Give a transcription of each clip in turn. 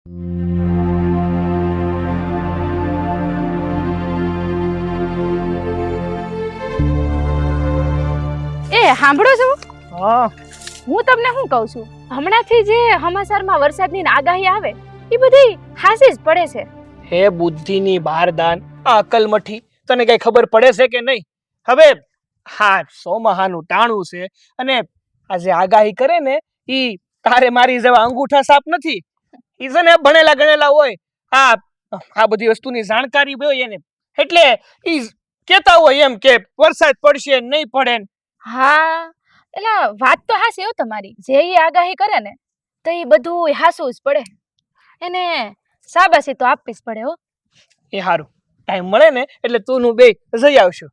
એ સાંભળો છો? હા, હું તમને શું કહું છું, હમણાંથી જે સમાચારમાં વરસાદની આગાહી આવે એ બધી હાસી જ પડે છે. હે બુદ્ધિની બારદાન, આ અકલમઠી, તને કઈ ખબર પડે છે કે નહીં? હવે હા, સોમહાનું ટાણું છે અને આ જે આગાહી કરે ને ઈ તારે મારી જેવા અંગૂઠા સાપ નથી. ઈ છે ને ભણેલા ગણેલા હોય, આ બધી વસ્તુની જાણકારી હોય એને, એટલે ઈ કેતા હોય એમ કે વરસાદ પડશે નહીં પડે. હા, એટલે વાત તો હાસી હો તમારી. જે ઈ આગાહી કરે ને તો એ બધું હાસું જ પડે. એને શાબાશી તો આપવી જ પડે હો. એ હારું, ટાઈમ મળે ને એટલે તું બે જઈ આવશું.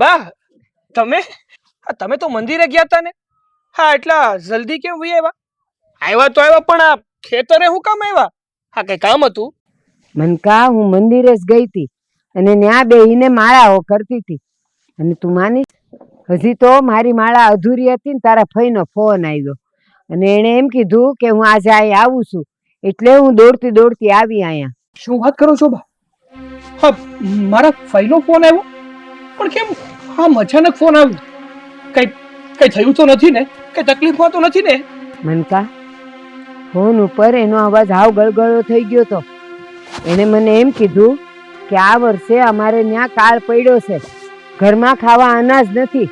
બા, તમે તો મંદિરે ગયા હતા ને? હા, એટલા જલ્દી કેમ વહી આવ્યા? આવ્યા તો આવ્યા, પણ આ ખેતરે હું કામ આવ્યા? હા, કઈ કામ હતું? મનકા, હું મંદિરે જ ગઈ હતી અને ત્યાં બેહીને માળાઓ કરતી હતી. અને તું માનીશ, હજી તો મારી માળા અધૂરી હતી ને તારા ફઈનો ફોન આવ્યો અને એણે એમ કીધું કે હું આજે અહીં આવું છું, એટલે હું દોડતી દોડતી આવી અહીંયા. શું વાત કરો છો બા? હા, મારા ફઈનો ફોન આવ્યો? પણ કેમ આમ અચાનક ફોન આવ્યો? કઈ થયું તો નથી ને? કઈ તકલીફમાં તો નથી ને? મનકા, ફોન ઉપર એનો અવાજ હાવ ગળગળો થઈ ગયો તો. એણે મને એમ કીધું કે આ વર્ષે અમારે ત્યાં કાળ પડ્યો છે, ઘરમાં ખાવા અનાજ નથી,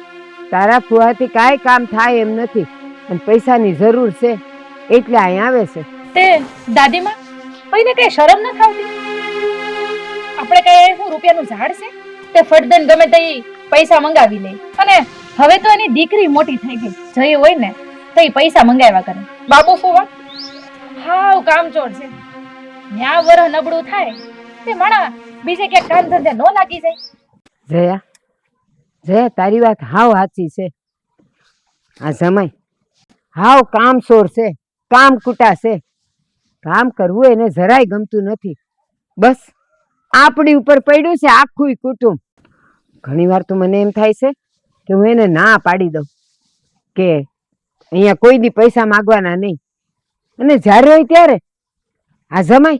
તારા ફુવાથી કાંઈ કામ થાય એમ નથી અને પૈસાની જરૂર છે, એટલે અહીં આવે છે. તે દાદીમાં કોઈને કઈ શરમ ન થાવતી? આપણે કઈ હું રૂપિયાનું ઝાડ છે તે ફટદન ગમે તે પૈસા મંગાવી લે. અને હવે તો એની દીકરી મોટી થઈ ગઈ, જઈ હોય ને તો એ પૈસા મંગાવ્યા કરે. બાપુ ફુવા હાવ કામચોર છે. ન્યા વરહ નબળું થાય તે માણા બીજે ક્યાંક કામ ધંધે ન લાગી જાય. જયા, જયા, તારી વાત હાવ સાચી છે. આ જમાઈ હાવ કામચોર છે, કામ કુટા છે. કામ કરવું એને જરાય ગમતું નથી. બસ આપણી ઉપર પડ્યું છે આખું કુટુંબ. ઘણી વાર તો મને એમ થાય છે કે હું એને ના પાડી દઉં કે અહીંયા કોઈ દી પૈસા માગવાના નહીં. અને જ્યારે હોય ત્યારે આ જમાઈ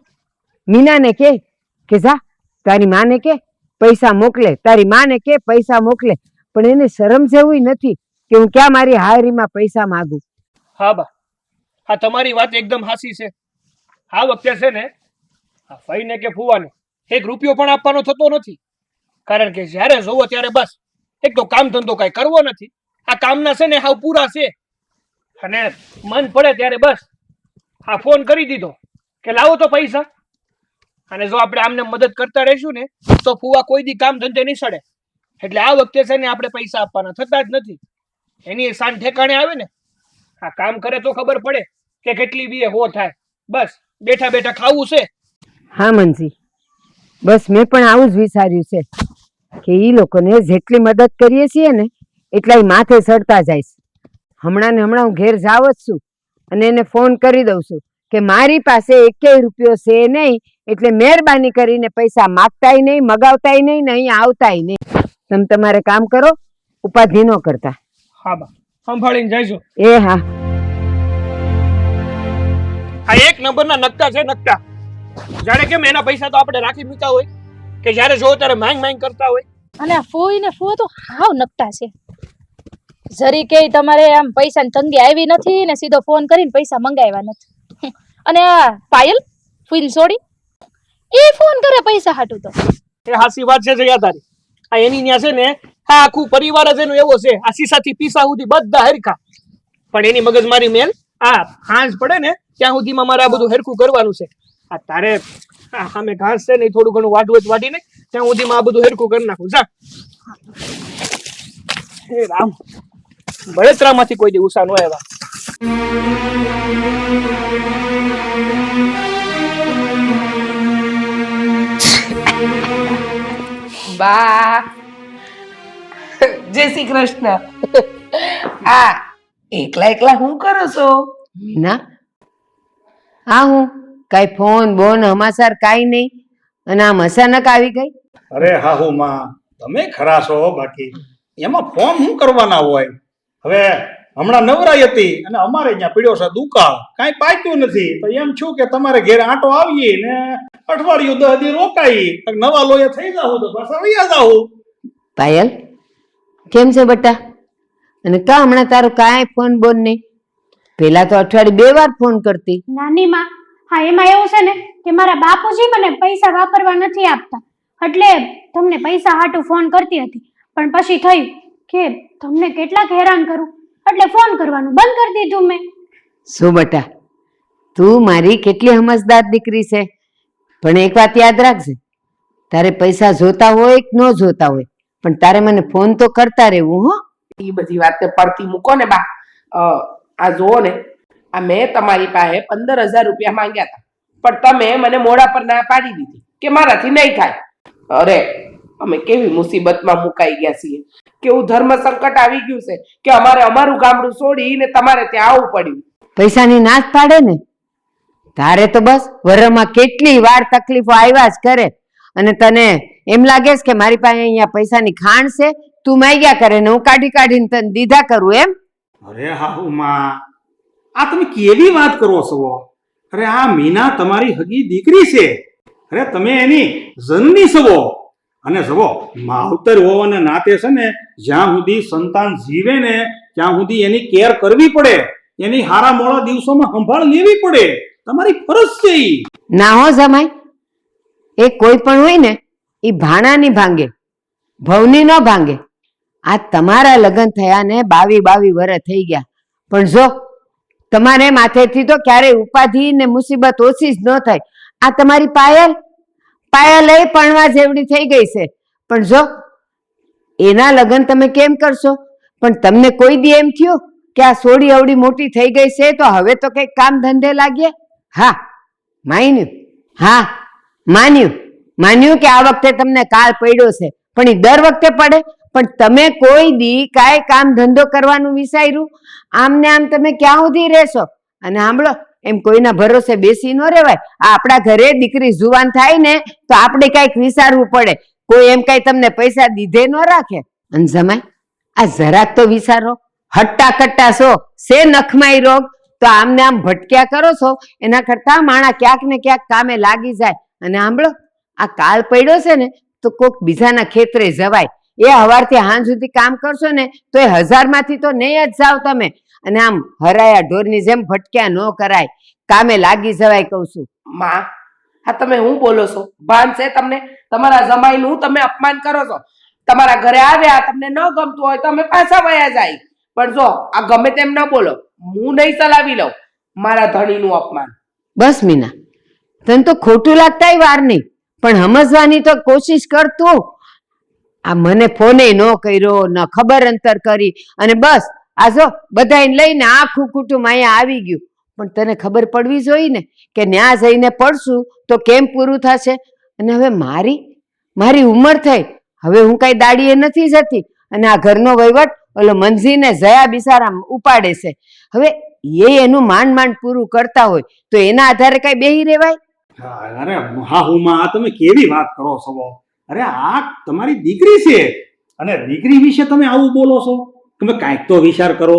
મીનાને કે જા તારી માને કે પૈસા મોકલે, તારી માને કે પૈસા મોકલે, પણ એને શરમ જેવું નથી કે હું ક્યાં મારી હાજરીમાં પૈસા માગું. હા બા, હા તમારી વાત એકદમ હાસી છે. આ વખતે છે ને આ ફઈને કે ફુવાને એક રૂપિયો પણ આપવાનો થતો નથી, કારણ કે જ્યારે જોવો ત્યારે બસ એક તો કામ ધંધો કઈ કરવો નથી. આ કામના છે ને હાવ પૂરા છે, અને મન પડે ત્યારે બસ આ ફોન કરી દીધો કે લાવો તો પૈસા. અને જો આપણે આમને મદદ કરતા રહીશું ને તો ફુવા કોઈ દી કામ ધંધે નહીં સડે. એટલે આ વખતે છે ને આપણે પૈસા આપવાના થતા જ નથી. એની સાન ઠેકાણે આવે ને આ કામ કરે તો ખબર પડે કે કેટલી બી હો થાય. બસ બેઠા બેઠા ખાવું છે. હા મનજી, બસ મેં પણ આવું જ વિચાર્યું છે કે ઈ લોકોને જેટલી મદદ કરીએ છીએ ને એટલા માથે ચડતા જાય છે. હમણાં ને હમણાં હું ઘેર જાવ જ છું અને એને ફોન કરી દઉં છું કે મારી પાસે એકેય રૂપિયો છે નહીં, એટલે મહેરબાની કરીને પૈસા માગતાય નહીં, મગાવતાય નહીં ને અહીંયા આવતાય નહીં. તમે તમારે કામ કરો, ઉપાધિ ન કરતા. હા બા, સંભાળીને જઈશું. એ હા. આ એક નંબરના નકટા છે, નકટા. જાણે કેમ એના પૈસા તો આપણે રાખી મૂક્યા હોય કે જ્યારે જોવો ત્યારે માંગ માંગ કરતા હોય. અને આ ફોઈ ને ફુવા તો હાવ નકટા છે. જરી કે તમારે આમ પૈસાની તંગી આવી નથી ને સીધો ફોન કરીને પૈસા મંગાવ્યા નથી. અને આ પાયલ ફૂઈન છોડી એ ફોન કરે પૈસા હાટું તો. એ હાસી વાત છે જયા તારી. આ એની ન્યા છે ને આ આખું પરિવાર જ એનો એવો છે, આ સીસાથી પીસા સુધી બધા હરખા. પણ એની મગજમારી મેલ આ હાંજ પડે ને ત્યાં સુધીમાં મારે આ બધું હરખું કરવાનું છે. આ તારે સામે ઘાસ છે ને થોડું ઘણું વાઢવું જ વાઢી ને ત્યાં સુધીમાં આ બધું હરખું કરી નાખું. જા હે રામ, બળતરામાંથી કોઈ દિવસ ન આવ્યા. બા, જય શ્રી કૃષ્ણ. આ એકલા એકલા શું કરો છો? મીના, હા હું કઈ ફોન બોન સમાચાર કાંઈ નહીં અને આમ અચાનક આવી ગઈ. અરે હાહુ માં, તમે ખરા છો. બાકી એમાં ફોન શું કરવાના હોય? હવે હમણાં નવરાઈ હતી અને અમારે અહીંયા પીડ્યો છે દુકાળ, કાંઈ પાક્યું નથી. તો એમ છું કે તમારે ઘેર આંટો આવીએ ને અઠવાડિયું 10 દી રોકાઈ, નવા લોહી થઈ જાવ તો પાછા વૈયા જાવ. પાયલ, કેમ છે બટા? અને કા હમણાં તારો કાંઈ ફોન બોન નહીં? પેલા તો અઠવાડિયે 2 વાર ફોન કરતી. નાની માં, હા એમાં એવું છે ને કે મારા બાપુજી મને પૈસા વાપરવા નથી આપતા, એટલે તમને પૈસા હાટુ ફોન કરતી હતી. પણ પછી થયું કે તમને કેટલાક હેરાન કરું, એટલે ફોન કરવાનું બંધ કરી દીધું મેં. શું બટા, તું મારી કેટલી સમજદાર દીકરી છે. પણ એક વાત યાદ રાખજે, તારે પૈસા જોતા હોય કે ન જોતા હોય, પણ તારે મને ફોન તો કરતા રહેવું. હો, એ બધી વાતને પડતી મૂકો ને બા. આ જુઓ ને, આ મેં તમારી પાસે 15,000 રૂપિયા માંગ્યા હતા, પણ તમે મને મોઢા પર ના પાડી દીધી કે મારાથી નહીં થાય. અરે અમે કેવી મુસીબતમાં મુકાઈ ગયા છીએ, કેવું ધર્મ સંકટ આવી ગયું છે કે અમારે અમારું ગામડું છોડીને તમારે ત્યાં આવવું પડ્યું. પૈસાની નાશ પાડે ને તારે તો બસ વરમાં કેટલી વાર તકલીફો આવ્યા જ કરે, અને તને એમ લાગે છે કે મારી પાસે અહીંયા પૈસાની ખાણ છે, તું માંગ્યા કરે ને હું કાઢી કાઢીને તને દીધા કરું એમ? અરે હાહુમાં, આ તમે કેવી વાત કરો છો? અરે આ મીના તમારી હગી દીકરી છે. અરે તમે એની જનની છો. અને જુઓ, માવતર હોવાના નાતે છે ને, જ્યાં સુધી સંતાન જીવે ને ત્યાં સુધી એની કેર કરવી પડે, એની હારા મોડા દિવસોમાં સંભાળ લેવી પડે. તમારી ફરજ છે ઈ. ના હો જમાઈ, એ કોઈ પણ હોય ને એ ભાણાની ભાંગે, ભવની ન ભાંગે. આ તમારા લગ્ન થયા ને 22 વર્ષ થઈ ગયા, પણ જો તમારે માથેથી તો ક્યારેય ઉપાધિ ને મુસીબત ઓછી જ ન થાય. આ તમારી પાયલ એ પણવા જેવડી થઈ ગઈ છે, પણ જો એના લગ્ન તમે કેમ કરશો? પણ તમને કોઈ દી એમ થયું કે આ સોડી અવડી મોટી થઈ ગઈ છે તો હવે તો કઈક કામ ધંધે લાગીએ? હા, માન્યું કે આ વખતે તમને કાળ પડ્યો છે, પણ એ દર વખતે પડે. પણ તમે કોઈ દી કાંઈ કામ ધંધો કરવાનું વિચાર્યું? આમ ને આમ તમે ક્યાં સુધી રહેશો? અને સાંભળો, એમ કોઈના ભરોસે બેસી ન રહેવાય. આ આપણા ઘરે દીકરી જુવાન થાય ને તો આપણે કઈક વિચારવું પડે. કોઈ એમ કઈ તમને પૈસા દીધે ન રાખે. અને જમાઈ, આ જરાક તો વિચારો. હટ્ટા કટ્ટા છો, સે નખમાઈ રોગ, તો આમને આમ ભટક્યા કરો છો એના કરતા માણા ક્યાંક ને ક્યાંક કામે લાગી જાય. અને સાંભળો, આ કાળ પડ્યો છે ને તો કોક બીજાના ખેતરે જવાય. એ હવારથી હાંજ સુધી કામ કરશો ને તો એ 1000માંથી તો નહીં જ જાવ તમે. અને આમ હરાયા ઢોરની જેમ ભટક્યા ન કરાય, કામે લાગી જવાય કહું છું. માં, હા તમે હું બોલો છો? ભાન છે તમને? તમારા જમાઈનું તમે અપમાન કરો છો. તમારા ઘરે આવ્યા, તમને ન ગમતું હોય તો અમે પાછા વયા જાય. પણ જો આ ગમે તેમ ન બોલો, હું નહીં ચલાવી લઉં મારા ધણીનું અપમાન. બસ મીના, તને તો ખોટું લાગતાય વાર નહીં, પણ સમજવાની તો કોશિશ કર તું. આ મને ફોને ન કર્યો, ન ખબર અંતર કરી, અને બસ આ જો બધાને લઈને આખું કુટુંબ અહીંયા આવી ગયું. પણ તને ખબર પડવી જોઈએ ને કે ન્યા જઈને પડશું તો કેમ પૂરું થશે. અને હવે મારી ઉંમર થઈ, હવે હું કઈ દાડીએ નથી જતી, અને આ ઘરનો વહીવટ ઓલો મંજીને જયા બિચારા ઉપાડે છે. હવે એનું માંડ પૂરું કરતા હોય તો એના આધારે કઈ બેહી રહેવાય? અરે હાહુમાં, આ તમે કેવી વાત કરો છો? અરે આ તમારી દીકરી છે, અને દીકરી વિશે તમે આવું બોલો છો? તમે કાંઈક તો વિચાર કરો.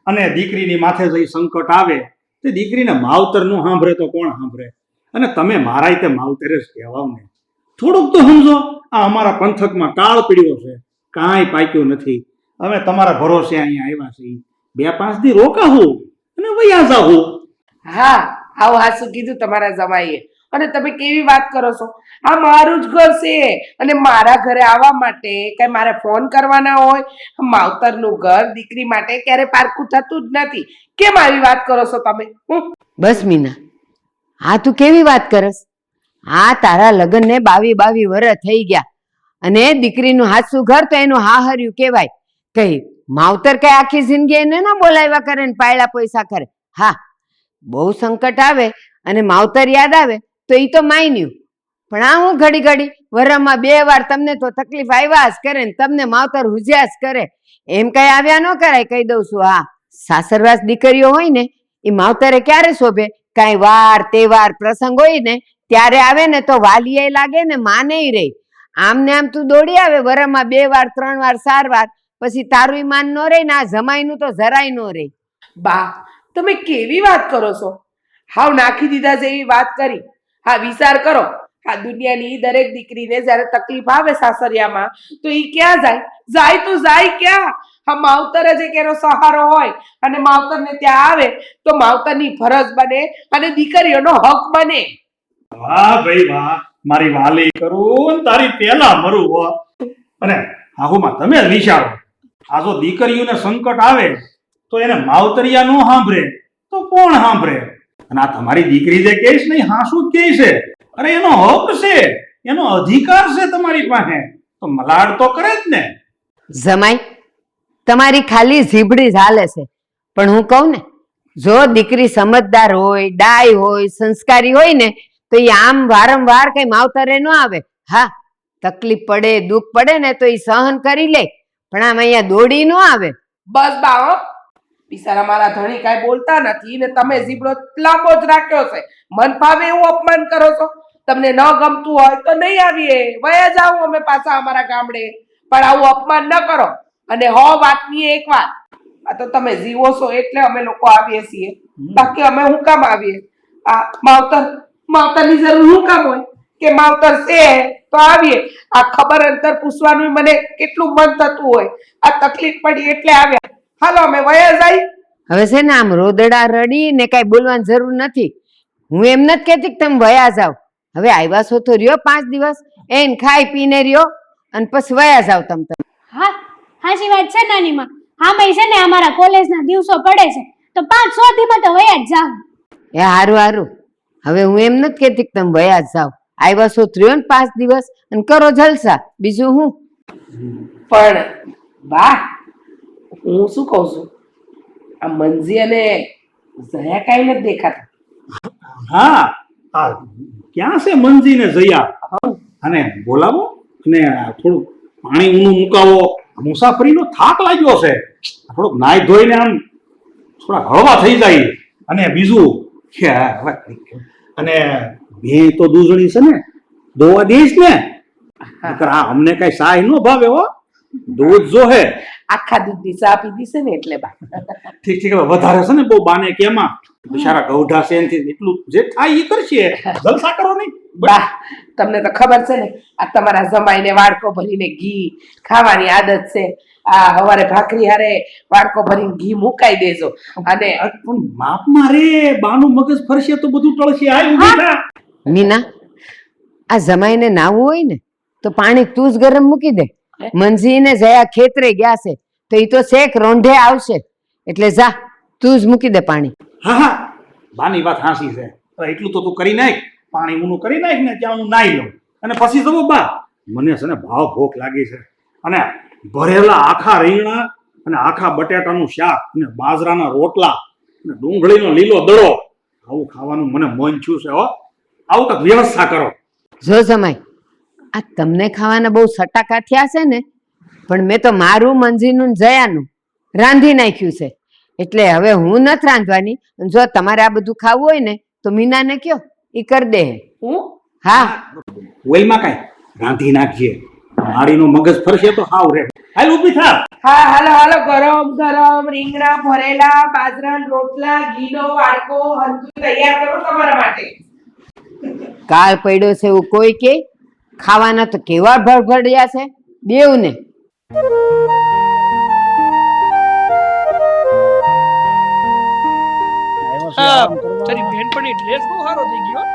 અને દીકરીની માથે જઈ સંકટ આવે તે દીકરીને માવતર નું સાંભળે તો કોણ સાંભળે? અને તમે મારા રીતે માવતરે જ કહેવાવ ને. થોડુંક તો સમજો. આ અમારા પંથકમાં કાળ પીડ્યો છે, કાંઈ પાક્યું નથી. અમે તમારા ભરોસે અહીંયા આવ્યા છીએ. 2-5 દી રોકાવું અને વયા જાવું. હા, આવું હાસું કીધું તમારા જમાઈએ. અને તમે કેવી વાત કરો છો? આ મારું જ ઘર છે, અને મારા ઘરે આવવા માટે કઈ મારે ફોન કરવાના હોય? માવતરનું ઘર દીકરી માટે ક્યારે પારકું થતું જ નથી. કેમ આવી વાત કરો છો તમે? બસ મીના, આ તું કેવી વાત કરસ? આ તારા લગ્નને 22 વર્ષ થઈ ગયા, અને દીકરીનું હાસું ઘર તો એનું હાહર્યું કહેવાય. કઈ માવતર કઈ આખી જિંદગી એને ન બોલાવ્યા કરે ને પાયલા પૈસા કરે. હા, બહુ સંકટ આવે અને માવતર યાદ આવે તો એ તો માન્યું. પણ આ હું ઘડી વરમાં 2 વાર તમને તો તકલીફ આવ્યા જ કરે ને તમને માવતર હુજ્યા જ કરે. એમ કઈ આવ્યા ન કરાય, કહી દઉં છું. હા, સાસરવાસ દીકરીઓ હોય ને એ માવતરે ક્યારે શોભે? કાંઈ વાર તહેવાર પ્રસંગ હોય ને ત્યારે આવે ને તો વાલીએ લાગે ને માને રહી. આમ ને આમ તું દોડી આવે વરમાં 2 વાર 3 વાર 4 વાર પછી તારું માન નો રે ને આ જમાઈનું તો જરાય નો રે. બા તમે કેવી વાત કરો છો? હાવ નાખી દીધા જેવી વાત કરી. હા વિચાર કરો, આ દુનિયાની દરેક દીકરીને જ્યારે તકલીફ આવે સાસરિયામાં તો ઈ ક્યાં જાય? જાય તો જાય ક્યાં? હા માવતર જ એક એનો સહારો હોય અને માવતરને ત્યાં આવે તો માવતરની ફરજ બને અને દીકરીઓનો હક બને. વાહ ભાઈ વાહ, મારી વાલી કરું ને તારી પેલા મરું હો. અને હાહુમાં તમે જ વિચારો, આ જો દીકરીઓને સંકટ આવે તો એને માવતરિયા નો સાંભળે તો કોણ સાંભળે? અને આ તમારી દીકરી જે કહેશ ને હા શું કહે છે? અરે એનો હક છે, એનો અધિકાર છે તમારી પાસે, તો મલાડ તો કરે જ ને. જમાઈ તમારી ખાલી જીભડી જ હાલે છે, પણ હું કહું ને, જો દીકરી સમજદાર હોય, ડાય હોય, સંસ્કારી હોય ને તો એ આમ વારંવાર કઈ માવતરે ન આવે. હા તકલીફ પડે, દુઃખ પડે ને તો એ સહન કરી લે, પણ આમ અહીંયા દોડી ન આવે. બસ બા હો, બિચારા મારા ધણી કાંઈ બોલતા નથી ને તમે જીબડો લાંબો જ રાખ્યો છે. મન ભાવે એવું અપમાન કરો છો. તમને ન ગમતું હોય તો નહીં આવીએ, વયા જાઓ અમે પાછા અમારા ગામડે, પણ આવું અપમાન ન કરો. અને વાતની એક વાત, આ તો તમે જીવો છો એટલે અમે લોકો આવીએ છીએ, બાકી અમે હું કામ આવીએ? આ માવતરની જરૂર શું કામ હોય કે માવતર છે તો આવીએ? આ ખબર અંતર પૂછવાનું મને કેટલું મન થતું હોય. આ તકલીફ પડી એટલે આવ્યા, હાલો અમે વયા જાય. હવે છે ને આમ રોદડા રડી ને કઈ બોલવાની જરૂર નથી. હું એમ નથી કહેતી કે તમે વયા જાવ. હવે આવ્યા છો તો રહ્યો 5 દિવસ, એને ખાઈ પીને રહ્યો અને પછી વયા જાવ તમે. હા હાચી વાત છે નાનીમાં. આમાંય છે ને અમારા કોલેજના દિવસો પડે છે તો 5-6 દીમાં તો વયા જ જાવ. એ હારું હારું, હવે હું એમ નથી કહેતી કે તમે વયા જ જાવ. આવ્યા છો તો રહ્યો ને 5 દિવસ અને કરો જલસા, બીજું હું. પણ બા હું શું કહું છું, આ મંજી અને જયા કાંઈ નથી દેખાતા. હા આ ક્યાં છે મંજી ને જયા? અને બોલાવો અને થોડું પાણી ઊનું મુકાવો. મુસાફરીનો થાક લાગ્યો છે, થોડુંક નાઈ ધોઈને આમ થોડા હળવા થઈ જાય. અને બીજું કે અને બે તો દૂધણી છે ને, દોવા દઈશ ને, આ અમને કઈ સાય નો ભાવે હો, દૂધ જો હે આખા દૂધની ચા પીધી છે ને એટલે બા. ઠીક ઠીક, વધારે છે ને બહુ બાને કેમાં બિચારા ગૌઢા છે એનથી એટલું જે થાય એ કરશે, જલસા કરો નહીં. બા તમને તો ખબર છે ને, આ તમારા જમાઈને વાડકો ભરીને ઘી ખાવાની આદત છે. આ હવારે ભાખરી હારે વાડકો ભરીને ઘી મુકાઈ દેજો. અને પણ માપમાં રે, બાનું મગજ ફરશે તો બધું ટળશે. આ ઊભી થા. મીના, આ જમાઈને નાવું હોય ને તો પાણી તું જ ગરમ મૂકી દે. મંજી ને જયા ખેતરે ગયા છે તો એ તો શેક રોંઢે આવશે, એટલે જા તું જ મૂકી દે પાણી. હા હા, બાની વાત હાસી છે. એટલું તો તું કરી નાખ, પાણી ઊનું કરી નાખ ને ત્યાં હું નાઈ લઉં અને પછી જવો. બા મને છે ને ભાવ ભૂખ લાગી છે, અને ભરેલા આખા રીંગણા અને આખા બટાટાનું શાક અને બાજરાના રોટલા અને ડુંગળીનો લીલો દડો, આવું ખાવાનું મને મન થયું છે. હો, આવું કંઈક વ્યવસ્થા કરો. જો જમાઈ, આ તમને ખાવાના બહુ સટાકા થયા છે ને, પણ મેં તો મારું, મંજીનું ને જયાનું રાંધી નાખ્યું છે, એટલે હવે હું નથી રાંધવાની. જો તમારે આ બધું ખાવું હોય ને તો મીનાને કયો, ઈ કરી દે. હું હા ઓઈલમાં કાંઈ રાંધી નાખીએ, મારીનો મગજ ફરશે તો હાવ રે. હાલ ઊભી થા. હા હાલો હાલો, ગરમ ગરમ રીંગણા ભરેલા બાજરાના રોટલા, ઘીનો વાડકો હંધું તૈયાર કરો તમારા માટે. કાળ પડ્યો છે એવું કોઈ કે? ખાવાના તો કેવા ભડભડિયા છે બેવને. તારી બેનપણી ડ્રેસ બહુ સારો થઈ ગયો.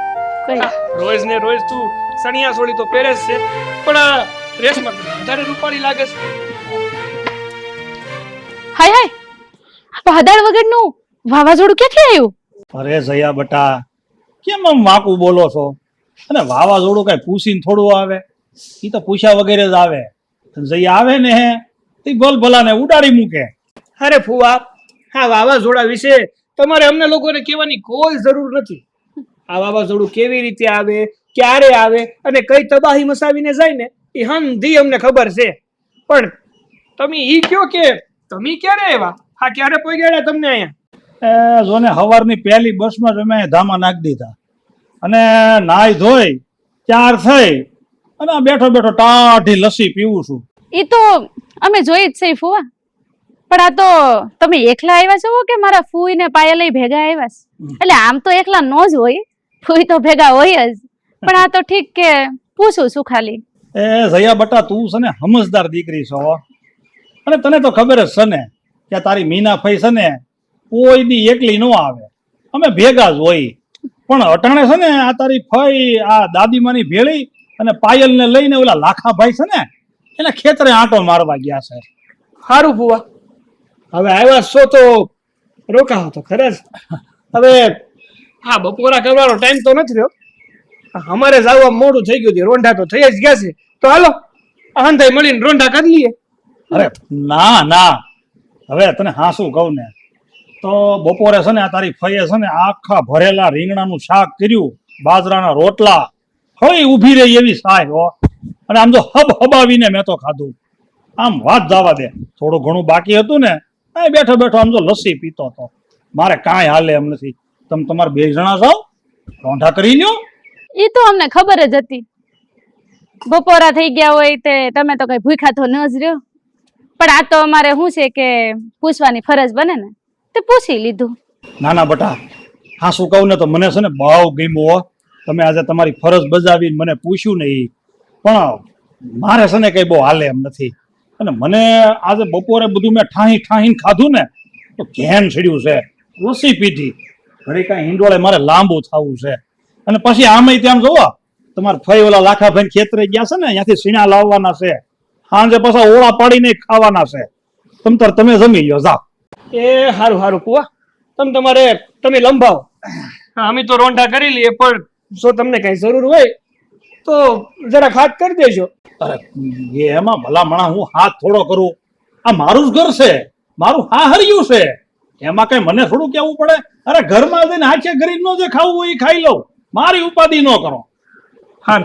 રોજ ને રોજ તું સણિયા સોળી તો પહેરે જ છે, પણ આ ડ્રેસમાં વધારે રૂપાળી લાગે છે. હાય હાય, આ વાદળ વગરનું વાવાઝોડું ક્યાંથી આવ્યું? અરે જયા બટા, કેમ આમ વાંકું બોલો છો? અને વાવાઝોડું કઈ પૂછીને થોડું આવે? એ તો પૂછ્યા વગેરે જ આવે. જયા આવે ને હે તે ભલ ભલાને ઉડાડી મૂકે. અરે ફુવા, આ વાવાઝોડા વિશે તમારે અમને લોકોને કહેવાની કોઈ જરૂર નથી. આ વાવાઝોડું કેવી રીતે આવે, ક્યારે આવે અને કઈ તબાહી મચાવીને જાય ને એ હંધી અમને ખબર છે. પણ તમે ઈ કયો કે તમે ક્યારે આવ્યા? હા, ક્યારે પહોંચ્યા તમને અહીંયા? જોને હવારની પહેલી બસમાં જ અમે ધામા નાખી દીધા અને નાઈ ધોઈ 4 થઈ અને બેઠો બેઠો ટાઢી લસ્સી પીવું છું. એ તો અમે જોઈ જ છે ફુવા. પણ આ તો તમે એકલા આવ્યા છો કે મારા ફૂઈ ને પાયલ ભેગા આવ્યા છે? એટલે આમ તો એકલા નો જ હોય, ફૂઈ તો ભેગા હોય જ. પણ આ તો ઠીક કે પૂછું છું ખાલી. એ જયા બટા, તું છે ને સમજદાર દીકરી છો, અને તને તો ખબર જ છે ને કે તારી મીના ફઈ છે ને કોઈ દી એકલી ન આવે, અમે ભેગા જ હોય. પણ અટાણે છે ને આ તારી ફઈ આ દાદીમાની ભેળી અને પાયલને લઈને ઓલા લાખાભાઈ છે ને એને ખેતરે આંટો મારવા ગયા છે. સારું ફુવા, હવે આવ્યા છો તો રોકાવો તો ખરા જ. હવે હા, બપોરા કરવાનો ટાઈમ તો નથી રહ્યો. અમારે જવા મોડું થઈ ગયું છે, રોંઢા તો થઈ જ ગયા છે. તો હાલો આંધાઈ મળીને રોંઢા કરી લઈએ. અરે ના ના, હવે તને હાસું કહું ને તો બપોરે છે ને આ તારી ફઈએ છે ને આખા ભરેલા રીંગણાનું શાક કર્યું, બાજરાના રોટલા, હવે ઊભી રહી એવી સાય હો. અને આમ જો હબાવીને મેં તો ખાધું. આમ વાત જવા દે, થોડું ઘણું બાકી હતું ને બેઠો બેઠો આમ જો લસ્સી પીતો હતો. મારે કાંઈ હાલે એમ નથી. તમે તમારે 2 જણા જાઓ, રોંઢા કરી લ્યો. એ તો અમને ખબર જ હતી. બપોરા થઈ ગયા હોય તે તમે તો કઈ ભૂખ્યા તો ન જ રહ્યો. પણ આ તો અમારે શું છે કે પૂછવાની ફરજ બને ને, તે પૂછી લીધું. ના ના બટા, હાસું કહું ને તો મને છે ને બહુ ગમ્યું હો. તમે આજે તમારી ફરજ બજાવીને મને પૂછ્યું નહીં, પણ મારે છે ને કઈ બહુ હાલે એમ નથી. અને મને આજે બપોરે બધું મેં ઠાહીને ખાધું ને તો ઘેન છડ્યું છે, લસ્સી પીધી, ઘડી કાંઈ હિંડોળે મારે લાંબુ થવું છે. અને પછી આમે ત્યાં જોવો તમારે ફઈ ઓલા લાખાભાઈ ખેતરે ગયા છે ને, ત્યાંથી સીણા લાવવાના છે, સાંજે પાછા ઓળા પાડીને ખાવાના છે. તમે જમી લો, જાઓ. એ સારું સારું ફુવા, તમે લંબાવો. હા, અમે તો રોંઢા કરી લઈએ, પણ જો તમને કઈ જરૂર હોય તો જરા હાથ કરી દેજો. અરે એમાં ભલા મણા હું હાથ થોડો કરું? આ મારું જ ઘર છે, મારું હાહરિયું છે, એમાં કઈ મને થોડું કેવું પડે? અરે ઘરમાં જઈને હાથે કરીને જે ખાવું હોય એ ખાઈ લઉં, મારી ઉપાધિ ન કરો. હા,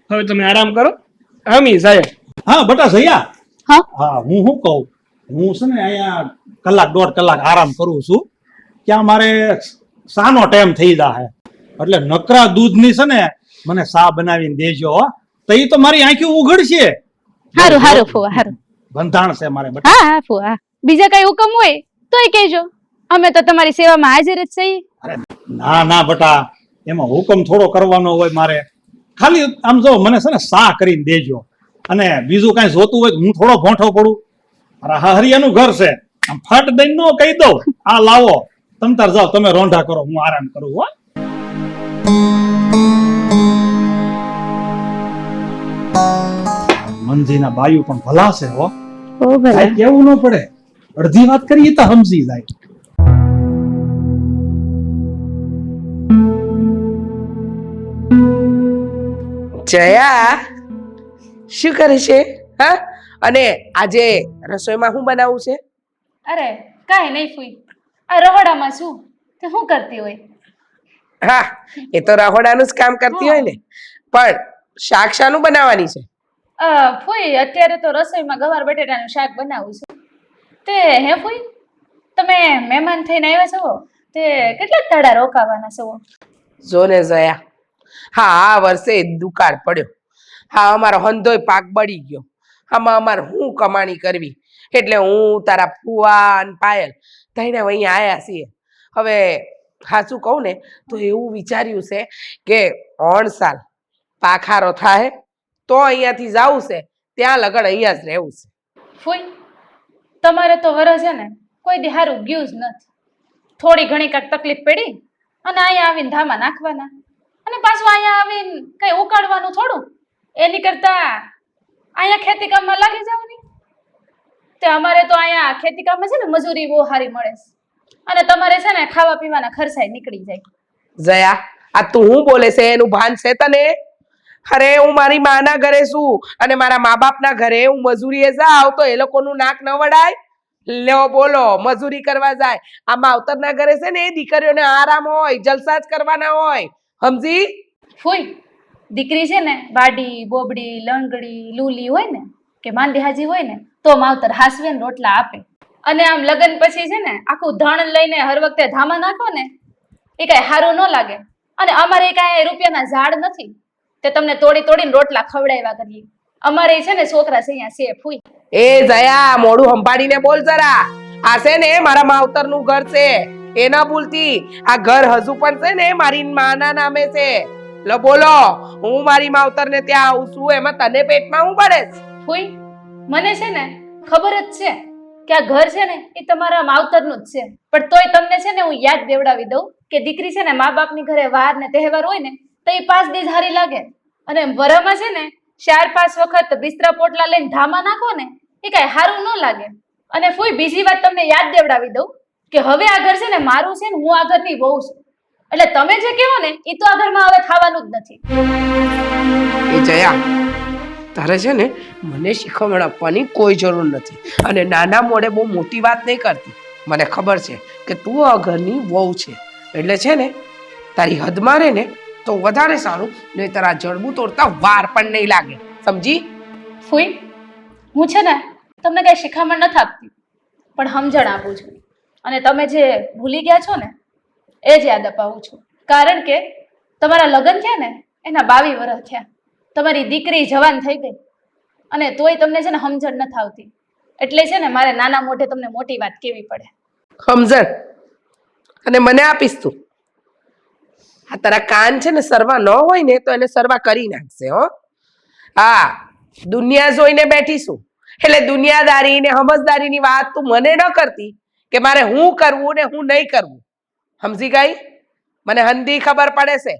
હવે તમે આરામ કરો, અમે જાય. હા બટા જયા, હા હા હું શું કહું, હું છે ને અહીંયા 1-1.5 કલાક આરામ કરું છું, ત્યાં મારે સાનો ટાઈમ થઈ જાય, એટલે નકરા દૂધની છે ને મને સા બનાવીને દેજો હો. તો એ તો મારી આંખી ઉઘડશે. હારું હારું ફુવા, હારું. બંધાણ છે મારે બટા. હા હા ફુવા, બીજા કઈ હુકમ હોય તોય કહેજો, અમે તો તમારી સેવામાં હાજર જ છીએ. અરે ના ના બટા, એમાં હુકમ થોડો કરવાનો હોય મારે. ખાલી આમ જો મને છે ને સા કરીને દેજો, અને બીજું કાંઈ જોતું હોય હું થોડો ભોંઠો પડું. મારા હાહરિયાનું ઘર છે, આમ ફટ દઈને નો કહી દઉં આ લાવો, તમ તાર જાઓ, તમે રોંઢા કરો, હું આરામ કરું. હો મંજીના બાયુ પણ ભલા છે હો, કાંઈ કેવું ન પડે, અડધી વાત કરીએ તો સમજી જાય. જયા શું કરે છે? હા, અને આજે રસોઈમાં શું બનાવવું છે? અરે કાંઈ નહીં ફુઈ, આ રહોડામાં છું તે શું કરતી હોય? હા, એ તો રહોડાનું જ કામ કરતી હોય ને, પણ શાક શાનું બનાવવાની છે? ફુઈ અત્યારે તો રસોઈમાં ગવાર બટેટાનું શાક બનાવું છું. તે હે ફુઈ, તમે મહેમાન થઈને આવ્યા છો તે કેટલા દાડા રોકાવાના છો? જો ને જયા, હા આ વર્ષે દુકાળ પડ્યો, હા અમારો હંધોય પાક બળી ગયો, આમાં અમારે શું કમાણી કરવી, એટલે હું તારા ફુવા અને પાયલ થઈને અહીંયા આવ્યા છીએ. હવે સાચું કહું ને તો એવું વિચાર્યું છે કે 3 સાલ પાખારો થાય તો અહીંયાથી જવું છે, ત્યાં લગન અહીંયા જ રહેવું છે. ફુઈ તમારે તો વરસ છે ને કોઈ દી હારું ગયું જ નથી. થોડી ઘણી કાંઈક તકલીફ પડી અને અહીંયા આવીને ધામા નાખવાના, અને પાછું અહીંયા આવીને કઈ ઉકાળવાનું થોડું, એની કરતા અહીંયા ખેતી કામમાં લાગી જવાની. તે અમારે તો અહીંયા ખેતી કામમાં છે ને મજૂરી બહુ સારી મળે છે, અને તમારે છે ને ખાવા પીવાના ખર્ચાય નીકળી જાય. જયા, આ તું હું બોલે છે એનું ભાન છે તને? અરે હું મારી માના ઘરે છું અને મારા મા બાપના ઘરે હું મજૂરીએ જાઉં તો એ લોકોનું નાક ન વડાય? લ્યો બોલો, મજૂરી કરવા જાય. આ માવતરના ઘરે છે ને એ દીકરીઓને આરામ હોય, જલસા જ કરવાના હોય, સમજી? ફુઈ દીકરી છે ને વાડી બોબડી લંગડી લૂલી હોય ને કે માંદી હાજી હોય ને તો માવતર હાસવે ને રોટલા આપે. અને આમ લગ્ન પછી છે ને આખું ધણ લઈને હર વખતે ધામા નાખો ને એ કઈ સારું ન લાગે. અને અમારે કઈ રૂપિયાના ઝાડ નથી તે તમને તોડીને રોટલા ખવડાવ્યા કરીએ. અમારે છે ને છોકરા છે અહીંયા છે ફૂઈ. એ જયા, મોઢું સંભાળીને બોલ જરા. આ છે ને મારા માવતરનું ઘર છે, એ ના ભૂલતી. આ ઘર હજુ પણ છે ને મારી માના નામે છે. લો બોલો, હું મારી માવતરને ત્યાં આવું છું, એમાં તને પેટમાં હું પડે છે? ફૂઈ, મને છે ને ખબર જ છે કે આ ઘર છે ને એ તમારા માવતરનું જ છે, પણ તોય તમને છે ને હું યાદ દેવડાવી દઉં કે દીકરી છે ને મા બાપની ઘરે વાર ને તહેવાર હોય ને તો એ 5 દી હારી લાગે, અને વરમાં છે ને 4-5 વખત બિસ્તરા પોટલા લઈને ધામા નાખો ને એ કઈ સારું ન લાગે. અને ફૂઈ, બીજી વાત તમને યાદ દેવડાવી દઉં કે હવે આ ઘર છે ને મારું છે ને હું આ ઘરની વહુ છું, એટલે તમે જે કહો ને એ તો આ ઘરમાં હવે થવાનું જ નથી. એ જયા, તારે છે ને મને શીખવણ આપવાની કોઈ જરૂર નથી, અને નાના મોઢે બહુ મોટી વાત નહીં કરતી. મને ખબર છે કે તું આ ઘરની વહુ છે, એટલે છે ને તારી હદમાં રહે ને તો વધારે સારું, નહીં તારા જડબું તોડતા વાર પણ નહીં લાગે, સમજી? ફૂઈ, હું છે ને તમને કઈ શિખામણ નથી આપતી, પણ સમજણ આપું છું, અને તમે જે ભૂલી ગયા છો ને એ જ યાદ અપાવું છું. કારણ કે તમારા લગ્ન થયા ને એના 22 વર્ષ થયા, તમારી દીકરી જવાન થઈ ગઈ, અને તોય તમને છે ને સમજણ નથી આવતી, એટલે છે ને મારે નાના મોઢે તમને મોટી વાત કેવી પડે. સમજણ અને મને આપીશ તું? આ તારા કાન છે ને સરવા ન હોય ને તો એને સરવા કરી નાખશે હો. હા, દુનિયા જોઈને બેઠીશું, એટલે દુનિયાદારી ને સમજદારીની વાત તું મને ન કરતી કે મારે હું કરવું ને હું નહીં કરવું. સમજી ગઈ? મને હંધી ખબર પડે છે,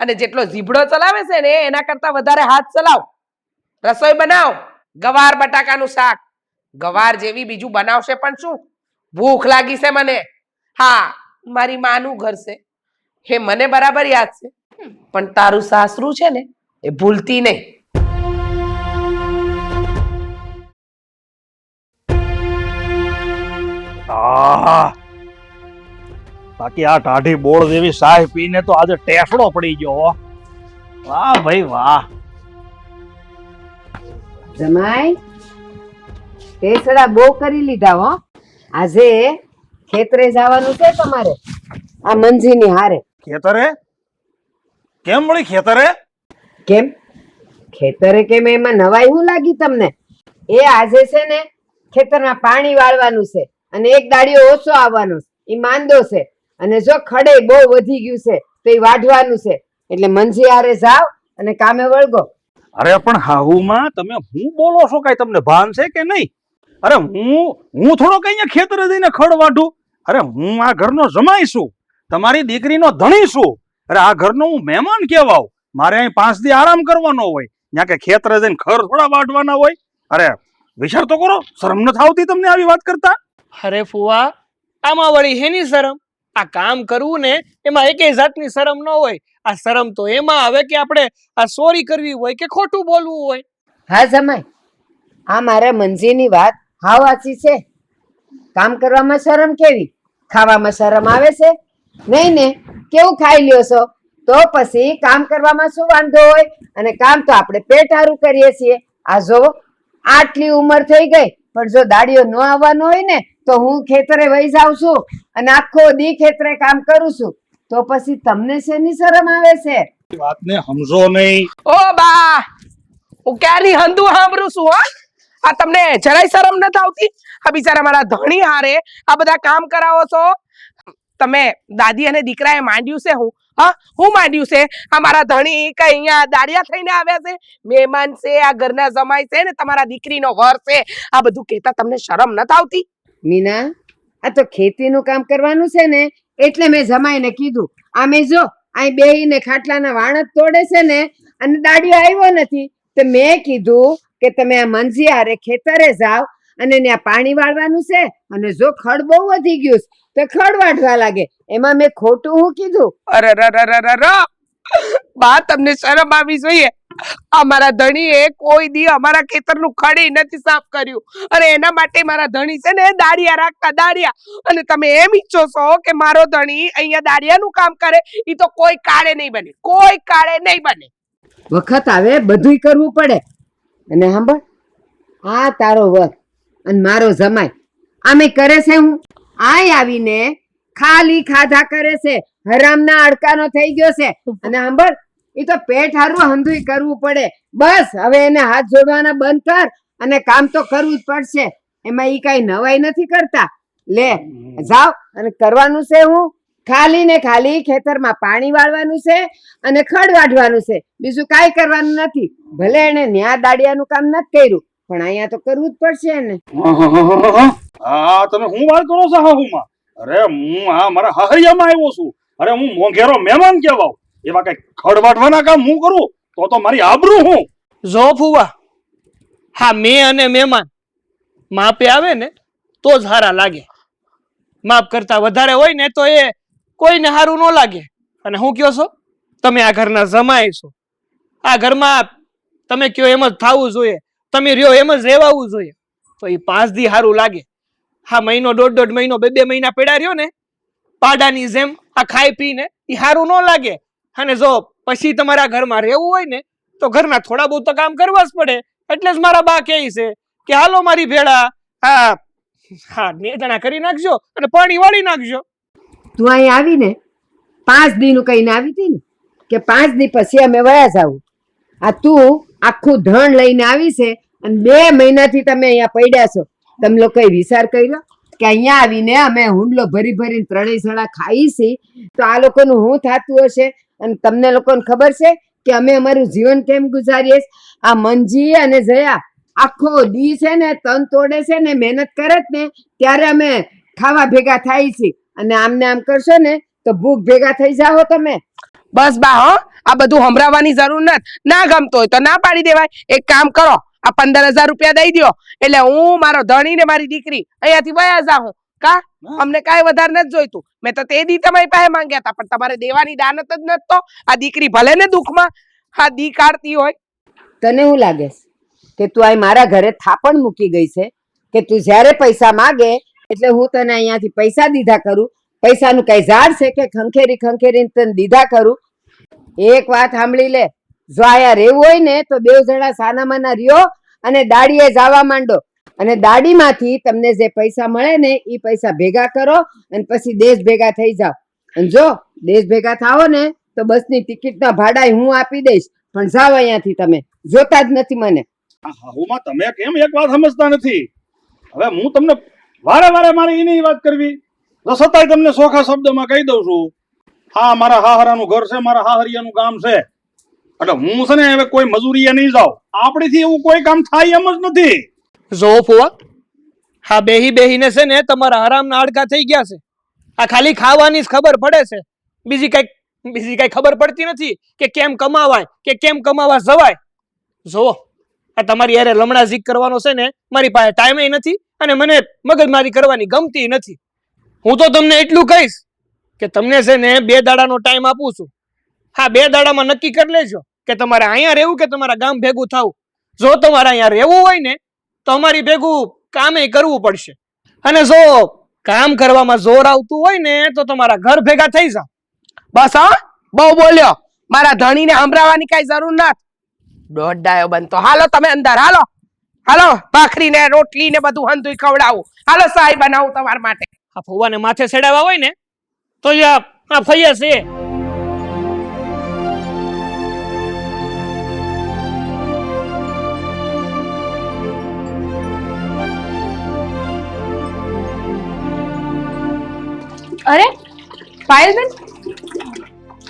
અને જેટલો જીભડો ચલાવે છે ને એના કરતા વધારે હાથ ચલાવ. રસોઈ બનાવ, ગવાર બટાકાનું શાક. ગવાર જેવી બીજું બનાવશે પણ શું? ભૂખ લાગી છે મને. હા, મારી માનું ઘર છે એ મને બરાબર યાદ છે, પણ તારું સાસરું છે ને એ ભૂલતી નહીં. આહ! બાકી આ ટાઢી બોળ જેવી સાય પીને તો આજે ટેસડો પડી ગયો હો. વાહ ભાઈ વાહ. જમાઈ, ટેસડા બહુ કરી લીધા હો. આજે ખેતરે જવાનું છે તમારે, આ મંજીની હારે. ખેતરે? કેમ વળી ખેતરે? કેમ ખેતરે? કેમ એમાં નવાઈ શું લાગી તમને? એ આજે છે ને ખેતરમાં પાણી વાળવાનું છે, અને એક દાડિયો ઓછો આવવાનો છે, એ માંદો છે, અને જો ખડે બહુ વધી ગયું છે તો એ વાઢવાનું છે, એટલે મંજી હારે જાવ અને કામે વળગો. અરે પણ હાહુમાં તમે હું બોલો છો, કઈ તમને ભાન છે કે નહીં? અરે હું થોડો કઈ અહીંયા ખેતરે જઈને ખડ વાઢું? અરે હું આ ઘરનો જમાઈ છું, તમારી દીકરીનો ધણી છું. અરે આ ઘરનો હું મહેમાન કહેવાઉં. મારે અહીં 5 દી આરામ કરવાનો હોય, ત્યાં કે ખેતરે જઈને ખડ થોડા વાઢવાના હોય? અરે વિચાર તો કરો, શરમ નથી આવતી તમને આવી વાત કરતા? અરે ફુવા, આમાં વળી હેની શરમ? આ કામ કરવું ને એમાં એકેય જાતની શરમ ન હોય. આ શરમ તો એમાં આવે કે આપણે આ ચોરી કરવી હોય કે ખોટું બોલવું હોય. હા જમાઈ, આ મારા મંજીની વાત હાવ સાચી છે. કામ કરવામાં શરમ કેવી? ખાવામાં શરમ આવે છે? નહીં ને? કેવું ખાઈ લ્યો છો? તો પછી કામ કરવામાં શું વાંધો હોય? અને કામ તો આપણે પેટ હારું કરીએ છીએ. આ જો આટલી ઉંમર થઈ ગઈ, પણ જો દાડિયો ન આવવાનો હોય ને તો હું ખેતરે વહી જાઉં છું, અને આખો દી ખેતરે કામ કરું છું, તો પછી તમને શેની શરમ આવે છે? વાતને સમજો નહીં. ઓ બા, હું ક્યાંની હંધું સાંભળું છું હો. આ તમને જરાય શરમ નથી આવતી? આ બિચારા મારા ધણી હારે આ બધા કામ કરાવો છો તમે. દાદી અને દીકરાએ માંડ્યું છે હું? હા, હું માંડ્યું છે? આ મારા ધણી કઈ અહીંયા દાડિયા થઈને આવ્યા છે? મહેમાન છે, આ ઘરના જમાઈ છે ને તમારા દીકરીનો વર છે. આ બધું કહેતા તમને શરમ નથી આવતી? મીના, આ તો ખેતીનું કામ કરવાનું છે ને, એટલે મેં જમાઈને કીધું. આમે જો અહીં બેહીને ખાટલાના વાણત તોડે છે ને, અને દાડિયો આવ્યો નથી, તો મેં કીધું કે તમે આ મંજી હારે ખેતરે જાઓ, અને ત્યાં પાણી વાળવાનું છે, અને જો ખડ બહુ વધી ગયું તો ખડ વાઢવા લાગે. એમાં મેં ખોટું હું કીધું? અરે બા, તમને શરમ આવી જોઈએ. અમારા ધણીએ કોઈ દી અમારા ખેતરનું ખડી નથી સાફ કર્યું, અને એના માટે મારા ધણી છે ને દાડિયા રાખતા, દાડિયા. અને તમે એમ ઈચ્છો છો કે મારો ધણી અહીંયા દાડિયાનું કામ કરે? ઈ તો કોઈ કાળે નહીં બને, કોઈ કાળે નહીં બને. વખત આવે બધુંય કરવું પડે. અને સાંભળ, આ તારો વર અને મારો જમાઈ આમે કરે છે હું? આય આવીને ખાલી ખાધા કરે છે, હરામના અડકાનો થઈ ગયો છે. અને સાંભળ, એ તો પેટ હારું હંધુય કરવું પડે. બસ હવે એને હાથ જોડવાના બંધ કર અને કામ તો કરવું જ પડશે. એમાં ઈ કાંઈ નવાઈ નથી કરતા. લે જાઓ અને કરવાનું છે હું ખાલી ને ખાલી ખેતરમાં પાણી વાળવાનું છે અને ખડ વાઢવાનું છે, બીજું કાંઈ કરવાનું નથી. ભલે એને ન્યા દાડિયાનું કામ નથી કર્યું પણ અહીંયા તો કરવું જ પડશે ને. હા તમે હું વાત કરો છો હાહુમાં? અરે હું આ મારા હાહરિયામાં આવ્યો છું. અરે હું મોંઘેરો મહેમાન કહેવાઉં. એવા કઈ ખડ વાઢવાના કામ હું કરું તો મારી આબરૂ હું. જો ફુવા, હા મેં અને મહેમાન માપે આવે ને તો જ હારા લાગે. માપ કરતા વધારે હોય ને તો એ કોઈને સારું ન લાગે. અને હું કયો છો, તમે આ ઘરના જમાઈ છો. આ ઘરમાં તમે કયો એમ જ થવું જોઈએ, તમે રહ્યો એમ જ રહેવાવું જોઈએ. તો એ 5 દી સારું લાગે. હા મહિનો 1.5 મહિનો 2 મહિના પડ્યા રહ્યો ને પાડાની જેમ આ ખાઈ પીને એ સારું ન લાગે. અને જો પછી તમારા ઘરમાં રહેવું હોય ને તો ઘરના થોડા બહુ તો કામ કરવા જ પડે. એટલે જ મારા બા કહે છે કે હાલો મારી ભેળા હા હા 2 જણા કરી નાખજો અને પાણી વાળી નાખજો. તું અહીં આવીને 5 દીનું કહીને આવી હતી ને કે 5 દી પછી અમે વયા જાવું. આ તું આખું ધણ લઈને આવી છે અને 2 મહિનાથી તમે અહીંયા પડ્યા છો. તમે લોકોએ વિચાર કર્યો કે અહીંયા આવીને અમે હુંડલો ભરી ભરીને 3 જણા ખાઈ છીએ તો આ લોકોનું શું થતું હશે? અને તમને લોકોને ખબર છે કે અમે અમારું જીવન કેમ ગુજારીએ? આ મંજી અને જયા આખો દી છે ને તન તોડે છે ને મહેનત કરે જ ને ત્યારે અમે ખાવા ભેગા થાય છે. અને આમને આમ કરશો ને તો ભૂખ ભેગા થઈ જાઓ તમે. બસ બા હો, આ બધું હંભરાવાની જરૂર નથી. ના ગમતો હોય તો ના પાડી દેવાય. એક કામ કરો, આ 15,000 રૂપિયા દઈ દ્યો એટલે હું મારો ધણી ને મારી દીકરી અહીંયાથી વયા જાઉં. કા અમને કાંઈ વધારે નથી જોઈતું. મેં તો તે દી તમારી પાસે માંગ્યા હતા પણ તમારે દેવાની દાનત જ નથી. તો આ દીકરી ભલે ને દુઃખમાં આ દી કાઢતી હોય. તને શું લાગે છે કે તું આ મારા ઘરે થાપણ મૂકી ગઈ છે કે તું જ્યારે પૈસા માગે એટલે હું તને અહીંયાથી પૈસા દીધા કરું? પૈસાનું કઈ ઝાડ છે કે ખંખેરી ખંખેરીને તને દીધા કરું? એક વાત સાંભળી લે, જો આયા રહેવું હોય ને તો 2 જણા સાનામાના રહ્યો અને દાડીએ જવા માંડો. અને દાડીમાંથી તમને જે પૈસા મળે ને એ પૈસા ભેગા કરો અને પછી દેશ ભેગા થઈ જાઓ. અને જો દેશ ભેગા થાઓ ને તો બસની ટિકિટના ભાડા હું આપી દઈશ. પણ જાઓ અહીંયાથી, તમે જોતા જ નથી મને. હાહુમાં તમે કેમ એક વાત સમજતા નથી? હવે હું તમને વારે વારે મારે એની વાત કરવી તો છતાંય તમને સોખા શબ્દમાં કહી દઉં છું. હા મારા હાહરાનું ઘર છે, મારા હાહરિયાનું ગામ છે એટલે હું છે ને હવે કોઈ મજૂરીએ નહીં જાઉં. આપણીથી એવું કોઈ કામ થાય એમ જ નથી. જો ફુવા, હા બેહીને છે ને તમારા હરામના હાડકા થઈ ગયા છે. આ ખાલી ખાવાની જ ખબર પડે છે, બીજી કઈ ખબર પડતી નથી કે કેમ કમાવાય કે કેમ કમાવા જવાય. જો આ તમારી યારે લમણા ઝીક કરવાનો છે ને મારી પાસે ટાઈમે નથી અને મને મગજમારી કરવાની ગમતી નથી. હું તો તમને એટલું કહીશ કે તમને છે ને 2 દાડાનો ટાઈમ આપું છું. હા 2 દાડામાં નક્કી કરી લેજો કે તમારે અહીંયા રહેવું કે તમારા ગામ ભેગું થવું. જો તમારે અહીંયા રહેવું હોય ને તો અમારી ભેગું કામે કરવું પડશે. અને જો કામ કરવામાં જોર આવતું હોય ને તો તમારા ઘર ભેગા થઈ જાવ. બસ હા, બહુ બોલ્યો. મારા ધણીને સંભળાવવાની કઈ જરૂર નથી. દોઢાયો બનતો. હાલો તમે અંદર હાલો. હાલો ભાખરી ને રોટલી ને બધું હંધુય ખવડાવું. હાલો સાહેબ બનાવું તમારા માટે. આ ફુવાને માથે ચડાવવા હોય ને તો આ ફૈયા છે. અરે પાયલબેન,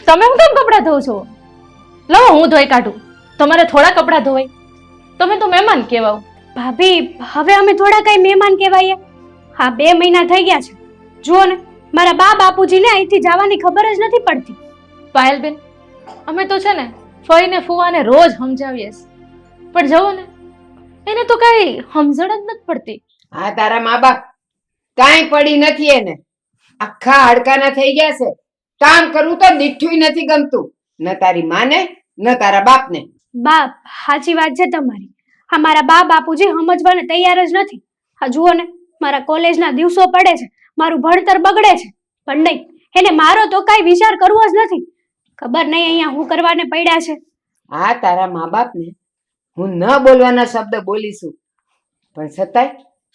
તમે હું કેમ કપડાં ધોવો છો? લાવો હું ધોઈ કાઢું. તમારે થોડા કપડાં ધોવાય, તમે તો મહેમાન કહેવાઓ. ભાભી હવે અમે થોડા કઈ મહેમાન કહેવાય? હા 2 મહિના થઈ ગયા છે. જુઓ ને મારા બા બાપુજીને અહીંથી જવાની ખબર જ નથી પડતી. પાયલબેન, અમે તો છે ને ફઈને ફુવાને રોજ સમજાવીએ છીએ પણ જુઓ ને એને તો કઈ સમજણ જ નથી પડતી. હા તારા મા બાપ કાંઈ પડી નથી એને. આખા હાડકાના થઈ ગયા છે. કામ કરવું તો દીઠું નથી ગમતું, ન તારી માને ન તારા બાપને. બાપ સાચી વાત છે તમારી. હા મારા બા બાપુજી સમજવાને તૈયાર જ નથી. હા જુઓ ને મારા કોલેજના દિવસો પડે છે, મારું ભણતર બગડે છે પણ નહીં, એને મારો તો કઈ વિચાર કરવો જ નથી. ખબર નહીં અહીંયા હું કરવાને પડ્યા છે. હા તારા મા બાપને હું ન બોલવાના શબ્દ બોલીશું પણ છતાંય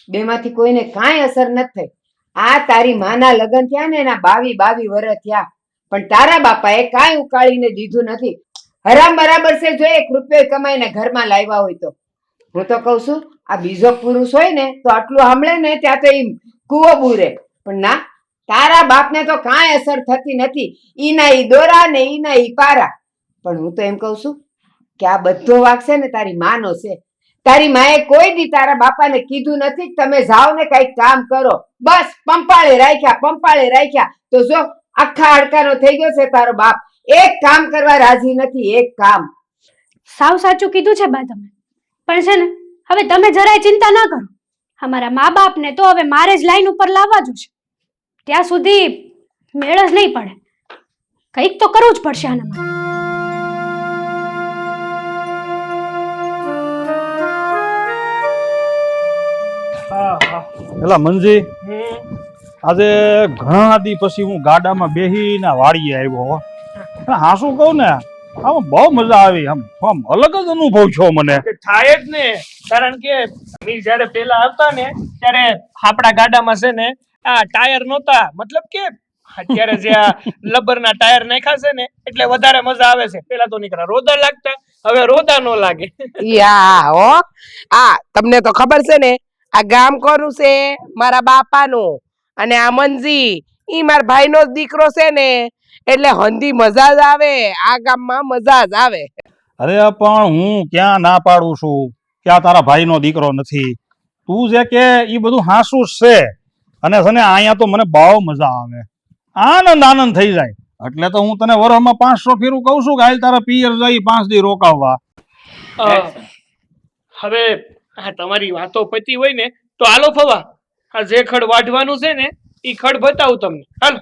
બેમાંથી કોઈને કાંઈ અસર નથી થઈ. આ તારી માના લગ્ન થયા ને એના 22 વર્ષ થયા પણ તારા બાપાએ કાંઈ ઉકાળીને દીધું નથી. હરામ બરાબર છે જો 1 રૂપિયો કમાઈને ઘરમાં લાવ્યા હોય તો. હું તો કહું છું આ બીજો પુરુષ હોય ને તો આટલું સાંભળે ને ત્યાં તો ઈ કૂવો બુરે, પણ ના, તારા બાપને તો કાંઈ અસર થતી નથી. ઈના ઈ દોરા ને ઈના ઈ પારા. પણ હું તો એમ કહું છું કે આ બધો વાંક છે ને તારી માનો છે. તારી માએ કોઈ દી તારા બાપાને કીધું નથી કે તમે જાઓ ને કઈક કામ કરો. બસ પંપાળે રાખ્યા. તો જો આખા હાડકાનો થઈ ગયો છે તારો બાપ. એક કામ કરવા રાજી નથી, એક કામ. સાવ સાચું કીધું છે બા તમે. પણ છે ને હવે તમે જરાય ચિંતા ના કરો. અમારા મા બાપને તો હવે મારે જ લાઈન ઉપર લાવવા જ છે. ત્યાં સુધી મેળ જ નહીં પડે. કંઈક તો કરવું જ પડશે આના માટે. એલા મંજી, આજે ઘણા દી પછી હું ગાડામાં બેહીને વાડીએ આવ્યો હો. હાસું કહું ને, આમાં બહુ મજા આવી. આમ અલગ જ અનુભવ છો મને. થાય જ ને, કારણ કે અમે જયારે પેલા આવતા ને ત્યારે આપણા ગાડામાં છે ને આ ટાયર નહોતા, મતલબ કે અત્યારે જે આ લબરના ટાયર નાખ્યા છે ને એટલે વધારે મજા આવે છે. પેલા તો નીકળા રોદા લાગતા, હવે રોદા નો લાગે. યા હો, આ તમને તો ખબર છે ને આ ગામ કોનું છે? મારા બાપાનું. અને આ મંજી ઈ મારા ભાઈનો જ દીકરો છે ને, એટલે હંધી મજા જ આવે. આ ગામમાં મજા જ આવે. અરે પણ હું ક્યાં ના પાડું છું કે આ તારા ભાઈનો દીકરો નથી. તું જે કે એ બધું હાસું જ છે. અને છે ને અહીંયા તો મને બહુ મજા આવે, આનંદ થઈ જાય. એટલે તો હું તને વરસમાં 500 ફેરું કહું છું કે હાલ તારા પિયર જઈ 5 દી રોકાવવા. હવે આ તમારી વાતો પતી હોય ને તો હાલો ફવા, આ જે ખડ વાઢવાનું છે ને ઈ ખડ બતાવું તમને. હાલ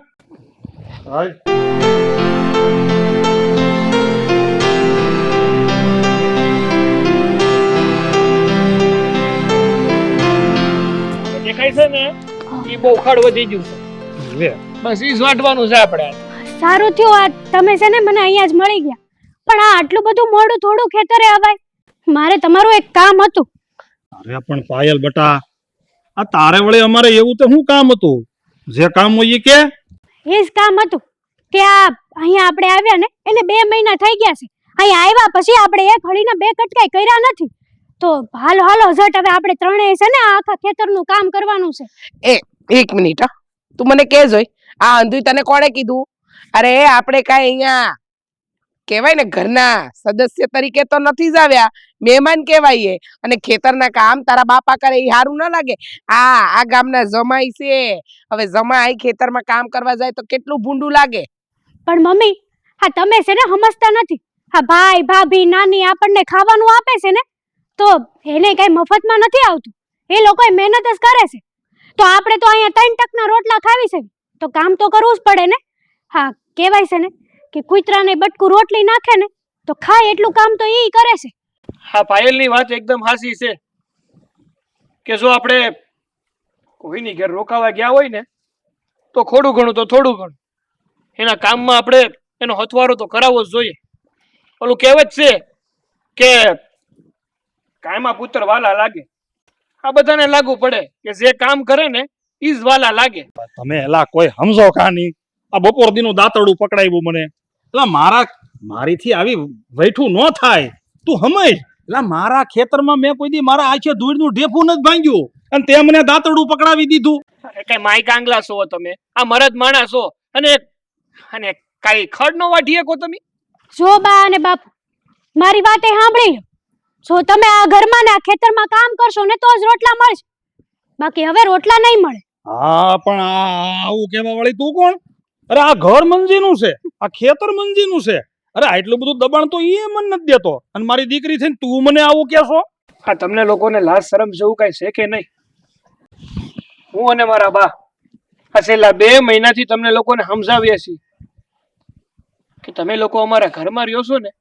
દેખાય છે ને ઈ બહુ ખડ વધી ગયું છે. બસ ઈ જ વાઢવાનું છે આપણે. સારું થયું આ તમે છે ને મને અહીંયા જ મળી ગયા. પણ આ આટલું બધું મોડું થોડું ખેતરે આવાય? મારે તમારું એક કામ હતું. અરે પણ પાયલ બટા, આ તારે વળી અમારે એવું તો શું કામ હતું? જે કામ હોય એ કે. એ જ કામ હતું કે આ અહીંયા આપણે આવ્યા ને એટલે 2 મહિના થઈ ગયા છે. અહીંયા આવ્યા પછી આપણે એક હળીના 2 કટકાઈ કર્યા નથી. તો હાલો ઝટ હવે આપણે ત્રણેય છે ને આ આખા ખેતરનું કામ કરવાનું છે. એક મિનિટ, તું મને કે જોઈ આ અંધુય તને કોણે કીધું? અરે આપણે કાંઈ અહીંયા કહેવાય ને ઘરના સદસ્ય તરીકે તો નથી જ આવ્યા, મહેમાન કહેવાય. અને ખેતરના કામ તારા બાપા કરે એ સારું ના લાગે? આ ગામના જમાઈ છે. હવે જમાઈ ખેતરમાં કામ કરવા જાય તો કેટલું ભૂંડું લાગે. પણ મમ્મી, હા તમે છે ને સમજતા નથી. હા ભાઈ ભાભી નાની આપણને ખાવાનું આપે છે ને તો એને કઈ મફતમાં નથી આવતું. એ લોકો મહેનત જ કરે છે. તો આપણે તો અહીંયા 3 ટકના રોટલા ખાવી છે તો કામ તો કરવું જ પડે ને. હા કહેવાય છે ને કે કૂતરાને બટકું રોટલી નાખે ને તો ખાય એટલું કામ તો ઈ કરે છે. હા પાયલની વાત એકદમ હાસી છે કે જો આપણે કોઈની ઘેર રોકાવા ગયા હોય ને તો થોડું ઘણું એના કામમાં આપણે એનો હથવારો તો કરાવવો જ જોઈએ. ઓલું કહેવત છે કે કાયમાં પુત્ર વાલા લાગે. આ બધાને લાગુ પડે કે જે કામ કરે ને ઈ જ વાલા લાગે. તમે એલા કોઈ સમજો કાની. આ બપોર દીનું દાંતરડું પકડાવ્યું મને. એલા મારીથી આવી વૈઠું ન થાય, તું સમજ. એટલે મારા ખેતરમાં મેં કોઈ દી મારા આંખે ધૂળનું ઢેફું નથી ભાંગ્યું અને તે મને દાંતરડું પકડાવી દીધું. કઈ માય કાંગલા છો તમે? આ મરદ માણસ છો અને કઈ ખડ નો વાઢીએ કો તમે? જો બા અને બાપુ મારી વાતે સાંભળી લો. જો તમે આ ઘરમાં ને આ ખેતરમાં કામ કરશો ને તો જ રોટલા મળશે, બાકી હવે રોટલા નહીં મળે. હા પણ આવું કેવા વાળી તું કોણ? અરે આ ઘર મંજીનું છે, આ ખેતર મંજીનું છે. અરે આટલું બધું દબાણ તો એ મને નથી દેતો અને મારી દીકરી થઈને તું મને આવું કહેશો? હા તમને લોકોને લાજ શરમ જેવું કઈ છે કે નહીં? હું અને મારા બા આ છેલ્લા 2 મહિનાથી તમને લોકોને સમજાવીએ છીએ કે તમે લોકો અમારા ઘરમાં રહ્યો છો ને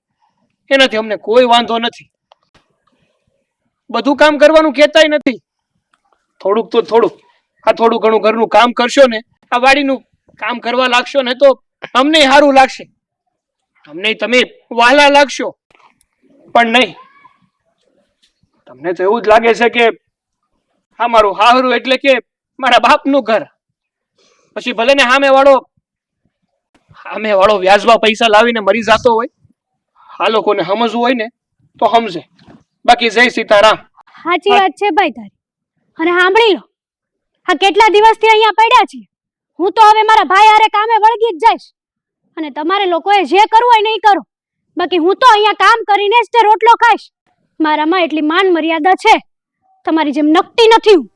એનાથી અમને કોઈ વાંધો નથી. બધું કામ કરવાનું કહેતાય નથી. થોડું ઘણું ઘરનું કામ કરશો ને, આ વાડીનું કામ કરવા લાગશો ને તો અમને સારું લાગશે, અમને તમે વહાલા લાગશો. પણ નહીં, તમને તો એવું જ લાગે છે કે આ મારું હાહરું એટલે કે મારા બાપનું ઘર. પછી ભલે ને સામે વાળો વ્યાજવા પૈસા લાવીને મરી જતો હોય, આ લોકોને સમજવું હોય ને તો સમજે. બાકી જય સીતારામ. સાચી વાત છે ભાઈ તારી. અને સાંભળી લો, આ કેટલા દિવસથી અહીંયા પડ્યા છીએ. હું તો હવે મારા ભાઈ હારે કામે વળગી જ જઈશ. અને તમારે લોકોએ જે કરવું હોય નહીં કરો. બાકી હું તો અહીંયા કામ કરીને જ તે રોટલો ખાઈશ. મારામાં એટલી માન મર્યાદા છે, તમારી જેમ નકટી નથી હું.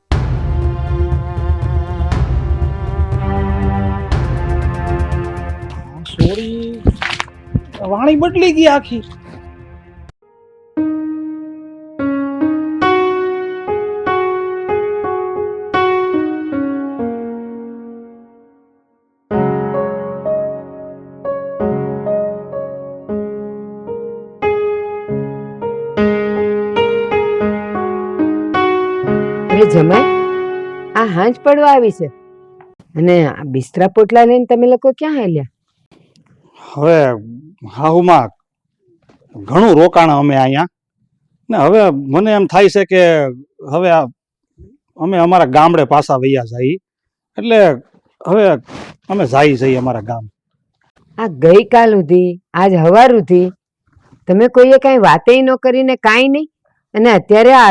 સોરી, વાણી બદલી ગઈ આખી. અરે જમાઈ, આ હાંજ પડવા આવી છે અને આ બિસ્તરા પોટલા લઈને તમે લોકો ક્યાં હાલ્યા? હવે હાહુમાં ઘણું રોકાણ અમે અહીંયા ને હવે મને એમ થાય છે કે હવે અમે અમારા ગામડે પાછા વૈયા જઈએ, એટલે હવે અમે જઈએ અમારા ગામ. આ ગઈકાલ સુધી આજ હવાર સુધી તમે કોઈએ કાંઈ વાતે ન કરીને કાંઈ નહીં, અને અત્યારે આ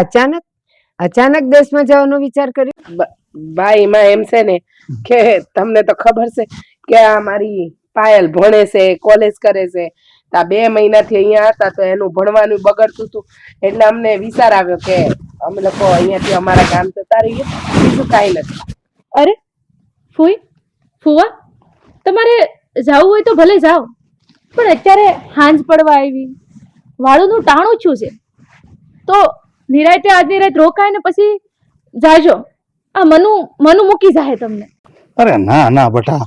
અચાનક દેશમાં જવાનો વિચાર કર્યો? ભાઈ એમાં એમ છે ને કે તમને તો ખબર છે કે આ મારી પાયલ ભણે છે, કોલેજ કરે છે. આ 2 મહિનાથી અહીંયા હતા તો એનું ભણવાનું બગડતું હતું, એટલે અમને વિચાર આવ્યો કે અમે લોકો અહીંયાથી અમારા ગામ જતા રહીએ, બીજું કાંઈ નથી. અરે ફૂઈ, ફુવા, તમારે જાવું હોય તો ભલે જાઓ, પણ અત્યારે હાંજ પડવા આવી, વાળુનું ટાણું છું છે, તો નિરાતે આજની રાત રોકાય ને પછી જાજો. આ મનુ મૂકી જાય તમને. અરે ના ના બટા,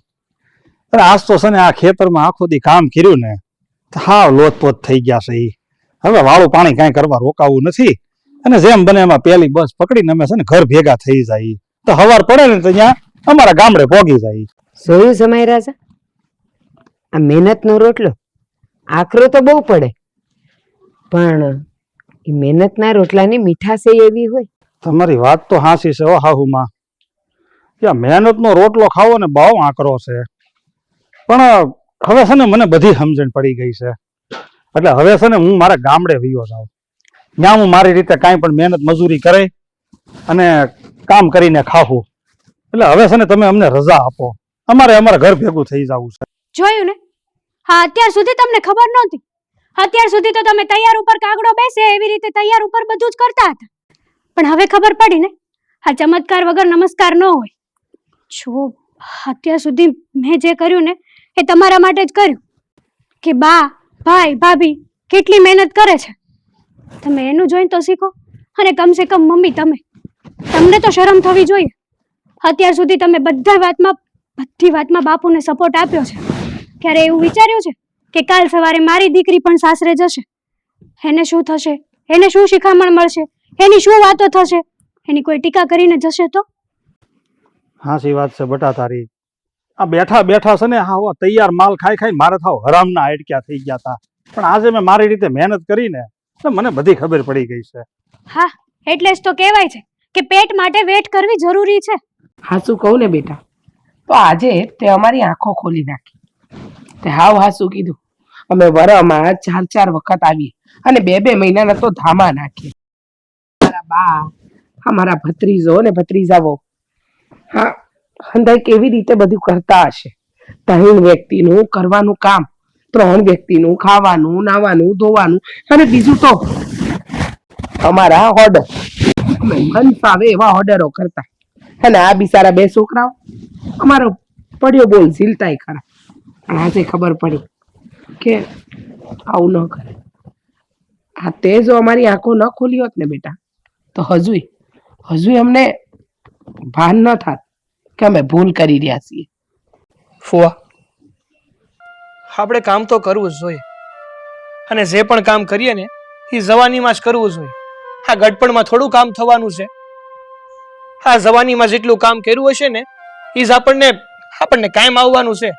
અરે આજ તો છે ને આ ખેતરમાં આખો દી કામ કર્યું ને હાવ લોતપોત થઈ ગયા છે. હવે વાળું પાણી કાંઈ કરવા રોકાવું નથી, અને જેમ બને એમાં પહેલી બસ પકડીને અમે છે ને ઘર ભેગા થઈ જાય, તો હવાર પડે ને તો ત્યાં અમારા ગામડે પોગી જાય. જોયું સમય રાજા, આ મહેનતનો રોટલો આકરો તો બહુ પડે, પણ એ મહેનતના રોટલાની મીઠાશ એવી હોય. તમારી વાત તો હાચી છે હો હાહુમાં, કે મહેનતનો રોટલો ખાવો ને બહુ આકરો છે, પણ હવે છે ને મને બધી સમજણ પડી ગઈ છે. એટલે હવે છે ને હું મારા ગામડે વયો જાઉં, ત્યાં હું મારી રીતે કાંઈ પણ મહેનત મજૂરી કરે અને કામ કરીને ખાવું. એટલે હવે છે ને તમે અમને રજા આપો, અમારે અમારા ઘર ભેગું થઈ જવું છે. જોયું ને? હા, અત્યાર સુધી તમને ખબર નહોતી. અત્યાર સુધી તો તમે તૈયાર ઉપર કાગડો બેસે એવી રીતે તૈયાર ઉપર બધું જ કરતા હતા, પણ હવે ખબર પડી ને, આ ચમત્કાર વગર નમસ્કાર ન હોય. જો અત્યાર સુધી મેં જે કર્યું ને એ તમારા માટે જ કર્યું, કે બા, ભાઈ, ભાભી કેટલી મહેનત કરે છે, તમે એનું જોઈને તો શીખો. અને કમસે કમ મમ્મી તમને તો શરમ થવી જોઈએ. અત્યાર સુધી તમે બધી વાતમાં બાપુને સપોર્ટ આપ્યો છે. ક્યારે એવું વિચાર્યું છે કે કાલ સવારે મારી દીકરી પણ સાસરે જશે, એને શું થશે, એને શું શિખામણ મળશે, એની શું વાતો થશે, એની કોઈ ટીકા કરીને જશે તો? હાચી વાત છે બટા તારી. આ બેઠા બેઠા છે ને હા તૈયાર માલ ખાઈ ખાઈ મારે થાવ હરામના આટક્યા થઈ ગયા હતા, પણ આજે મેં મારી રીતે મહેનત કરીને તો મને બધી ખબર પડી ગઈ છે. હા, એટલે જ તો કહેવાય છે કે પેટ માટે વેટ કરવી જરૂરી છે. હાસુ કહું ને બેટા, તો આજે તે અમારી આંખો ખોલી નાખી. તે હાસુ કીધું. અમે વરમાં 4 વખત આવીએ અને 2 મહિનાના તો ધામા નાખીએ. મારા બા, અમારા ભત્રીજો ને ભત્રીજાઓ, હા હંધાઈ કેવી રીતે બધું કરતા હશે. 3 વ્યક્તિનું કરવાનું કામ, 3 વ્યક્તિનું ખાવાનું, નાવાનું, ધોવાનું, અને બીજું તો અમારા ઓર્ડર. અમે મન ફાવે એવા ઓર્ડરો કરતા. અને આ બિચારા 2 છોકરાઓ અમારો પડ્યો બોલ ઝીલતાય ખરા. પણ આજે ખબર પડી કે આવું ન કરે. આ તે જો અમારી આંખો ન ખોલી હોત ને બેટા, તો હજુય અમને ભાન ન થાત કે અમે ભૂલ કરી રહ્યા છીએ. ફુવા, આપણે કામ તો કરવું જ જોઈએ, અને જે પણ કામ કરીએ ને એ જવાનીમાં જ કરવું જોઈએ. આ ગડપણમાં થોડું કામ થવાનું છે. આ જવાનીમાં જેટલું કામ કર્યું હશે ને એ જ આપણને કાયમ આવવાનું છે.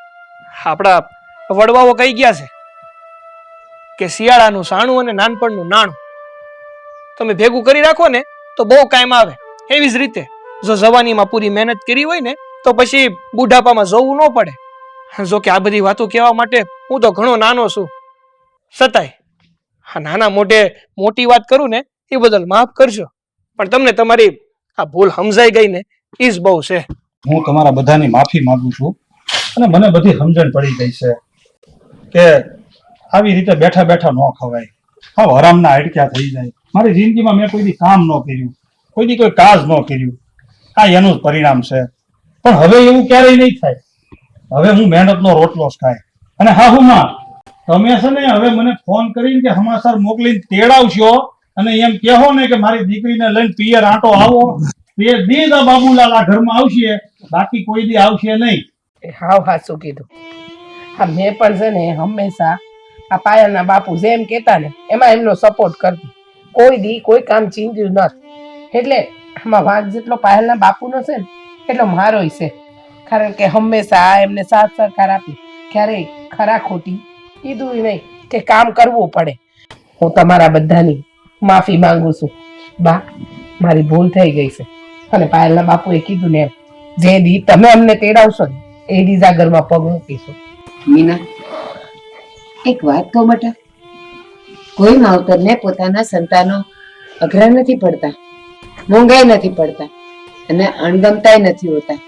આપણા વડવાઓ કહી ગયા છે કે શિયાળાનું સાણું અને નાનપણનું નાણું તમે ભેગું કરી રાખો ને તો બહુ કાયમ આવે. એવી જ રીતે જો જવાનીમાં પૂરી મહેનત કરી હોય ને તો પછી બુઢાપામાં જોવું ન પડે. જો કે આ બધી વાતો કહેવા માટે હું તો ઘણો નાનો છું, છતાંય આ નાના મોટે મોટી વાત કરું ને એ બદલ માફ કરજો. પણ તમને તમારી આ ભૂલ સમજાઈ ગઈ ને ઈ જ બહુ છે. હું તમારા બધાની માફી માંગુ છું અને મને બધી સમજણ પડી ગઈ છે કે આવી રીતે બેઠા બેઠા ન ખવાય. હા, હરામના હાડક્યા થઈ જાય. મારી જિંદગીમાં મેં કોઈ દી કામ ન કર્યું, કોઈ દી કોઈ કાજ ન કર્યું. આ એનું જ પરિણામ છે. પણ હવે એવું ક્યારેય નહીં થાય. હવે હું મહેનતનો રોટલો જ ખાય. અને હા હું માં, તમે છે ને હવે મને ફોન કરીને કે સમાચાર મોકલીને તેડાવશો અને એમ કહો ને કે મારી દીકરીને લઈને પિયર આંટો આવો, એ દી આ બાબુલાલ આ ઘરમાં આવશે, બાકી કોઈ દી આવશે નહીં. હાવ હાચું કીધું. હા, મેં પણ છે ને હંમેશા આ પાયલના બાપુ જેમ કહેતા ને એમાં એમનો સપોર્ટ કરતી. કોઈ દી કોઈ કામ ચીંધ્યું નથી. એટલે આમાં વાંક જેટલો પાયલના બાપુનો છે ને એટલો મારોય છે. કારણ કે હંમેશા એમને સાથ સહકાર આપી, ક્યારેય ખરા ખોટી કીધું નહીં કે કામ કરવું પડે. હું તમારા બધાની માફી માંગુ છું. બા, મારી ભૂલ થઈ ગઈ છે. અને પાયલના બાપુએ કીધું ને એમ, જે દી તમે અમને તેડાવશો ને એ દી જાગરમાં પગ મૂકીશું. મીના, એક વાત કહું બેટા, કોઈ માવતરને પોતાના સંતાનો અઘરા નથી પડતા, મોંઘાઈ નથી પડતા અને અણગમતાય નથી હોતા.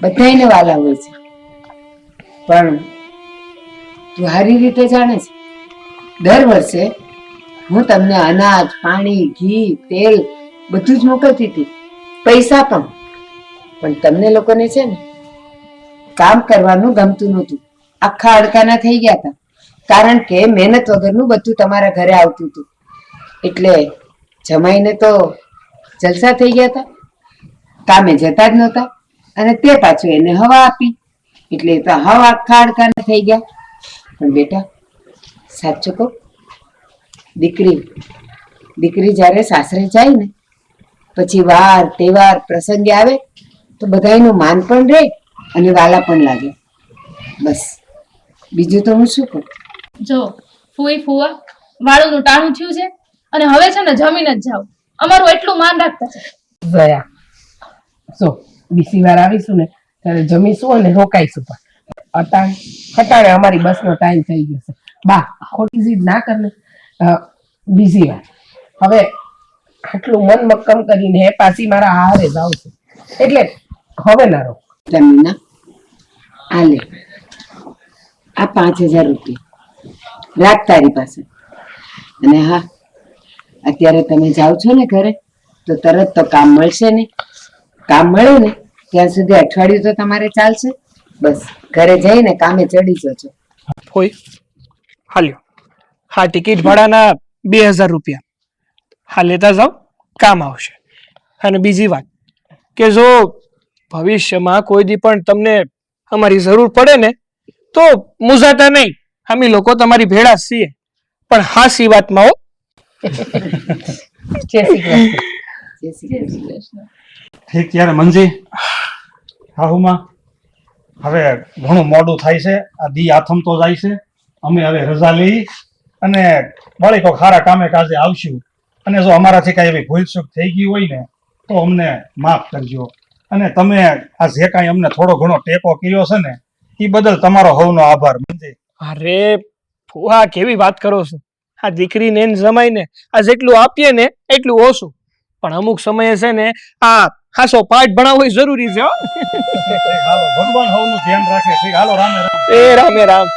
બધાયને વાલા હોય છે. પણ તું સારી રીતે જાણે છે, દર વર્ષે હું તમને અનાજ, પાણી, ઘી, તેલ બધું જ મોકલતી હતી, પૈસા પણ તમને લોકોને છે ને કામ કરવાનું ગમતું નહોતું. આખા અડકાના થઈ ગયા હતા, કારણ કે મહેનત વગરનું બધું તમારા ઘરે આવતું હતું. એટલે જમાઈને તો જલસા થઈ ગયા હતા, કામે જતા જ નહોતા અને તે પાછું એને હવા આપી એટલે એ તો હવા આખા અડકાના થઈ ગયા. પણ બેટા, સાચું કહું, દીકરી જ્યારે સાસરે જાય ને પછી વાર તહેવાર પ્રસંગે આવે તો બધાયનું માન પણ રહે અને વાલા પણ લાગે. બસ બીજું તો હું શું કહું. જો ફુવા વાળુનું ટાણું થયું છે અને હવે છે ને જમીન જ જાવ. અમારું એટલું માન રાખતા છે. જયા, જો બીજી વાર આવીશું ને ત્યારે જમીશું અને રોકાઈશું. પણ અટાણે અમારી બસનો ટાઈમ થઈ ગયો છે. બા, ખોટી જીદ ના કર ને. બીજી વાર હવે આટલું મન મક્કમ કરીને પાછી મારા હારે જ આવશે એટલે હવે ના રોક. મીના, આ લે, આ 5,000 રૂપિયા રાખ તારી પાસે. અને હા, અત્યારે તમે જાઓ છો ને ઘરે તો તરત તો કામ મળશે ને. કામ મળે ને ત્યાં સુધી અઠવાડિયું તો તમારે ચાલશે. બસ ઘરે જઈને કામે ચડી જજો. હોય હાલ્યો, હા ટિકિટ ભાડાના 2,000 રૂપિયા હા લેતા જાઓ, કામ આવશે. અને બીજી વાત કે જો ભવિષ્યમાં કોઈ દી પણ તમને અમારી જરૂર પડે ને તો મૂંઝાતા નહીં, અમે લોકો તમારી ભેળા જ છીએ. પણ હાસી વાતમાં હો. જય શ્રી કૃષ્ણ. જય શ્રી કૃષ્ણ. ઠીક, ત્યારે મંજી, હા હુમાં, હવે ઘણું મોડું થાય છે. આ દી આથમ તો જાય છે. અમે હવે રજા લઈ અને વળી કોઈ ખારા કામે કાજે આવશું. અને જો અમારાથી કાંઈ એવી ભૂલચૂક થઈ ગઈ હોય ને તો અમને માફ કરજો. અને તમે આ જે કાંઈ અમને થોડો ઘણો ટેકો કર્યો છે ને એ બદલ તમારો સૌનો આભાર. મંજી, અરે ફુવા, કેવી વાત કરો છો? આ દીકરીને ને જમાઈને આ જેટલું આપીએ ને એટલું ઓછું. પણ અમુક સમયે છે ને આ હાસો પાઠ ભણાવવો જરૂરી છે હો. હાલો, ભગવાન સૌનું ધ્યાન રાખે. ઠીક, હાલો, રામે રામ. એ રામે રામ.